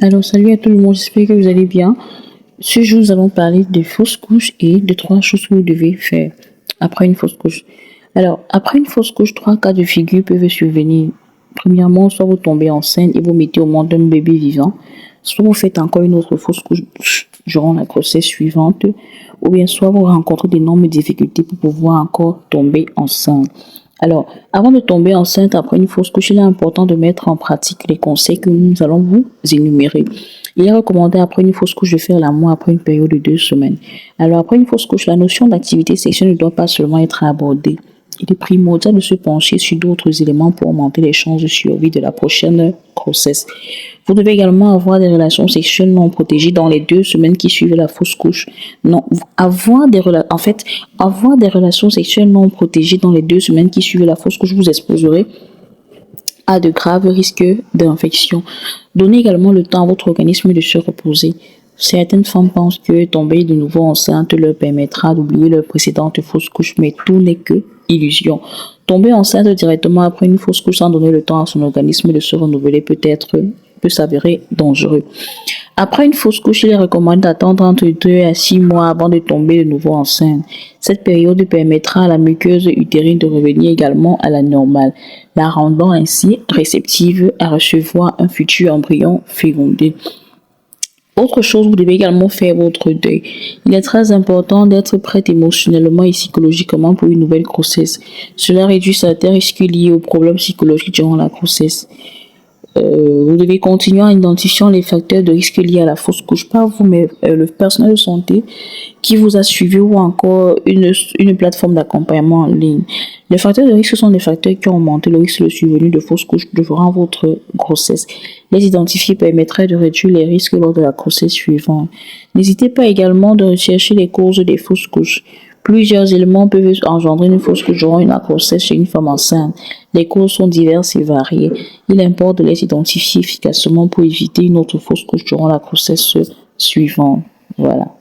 Alors, salut à tout le monde, j'espère que vous allez bien. Ce jour, nous allons parler des fausses couches et de trois choses que vous devez faire après une fausse couche. Alors, après une fausse couche, trois cas de figure peuvent survenir. Premièrement, soit vous tombez enceinte et vous mettez au monde un bébé vivant, soit vous faites encore une autre fausse couche durant la grossesse suivante, ou bien soit vous rencontrez d'énormes difficultés pour pouvoir encore tomber enceinte. Alors, avant de tomber enceinte après une fausse couche, il est important de mettre en pratique les conseils que nous allons vous énumérer. Il est recommandé après une fausse couche de faire l'amour après une période de 2 semaines. Alors, après une fausse couche, la notion d'activité sexuelle ne doit pas seulement être abordée. Il est primordial de se pencher sur d'autres éléments pour augmenter les chances de survie de la prochaine grossesse. Vous devez également avoir des relations sexuelles non protégées dans les 2 semaines qui suivent la fausse couche. Non, avoir des relations sexuelles non protégées dans les 2 semaines qui suivent la fausse couche vous exposerait à de graves risques d'infection. Donnez également le temps à votre organisme de se reposer. Certaines femmes pensent que tomber de nouveau enceinte leur permettra d'oublier leur précédente fausse couche, mais tout n'est que illusion. Tomber enceinte directement après une fausse couche sans donner le temps à son organisme de se renouveler peut s'avérer dangereux. Après une fausse couche, il est recommandé d'attendre entre 2 à 6 mois avant de tomber de nouveau enceinte. Cette période permettra à la muqueuse utérine de revenir également à la normale, la rendant ainsi réceptive à recevoir un futur embryon fécondé. Autre chose, vous devez également faire votre deuil. Il est très important d'être prête émotionnellement et psychologiquement pour une nouvelle grossesse. Cela réduit certains risques liés aux problèmes psychologiques durant la grossesse. Vous devez continuer en identifiant les facteurs de risque liés à la fausse couche, pas vous, mais le personnel de santé qui vous a suivi ou encore une plateforme d'accompagnement en ligne. Les facteurs de risque sont des facteurs qui ont augmenté le risque de survenue de fausse couche durant votre grossesse. Les identifier permettrait de réduire les risques lors de la grossesse suivante. N'hésitez pas également de rechercher les causes des fausses couches. Plusieurs éléments peuvent engendrer une fausse couche durant une grossesse chez une femme enceinte. Les causes sont diverses et variées. Il importe de les identifier efficacement pour éviter une autre fausse couche durant la grossesse suivante. Voilà.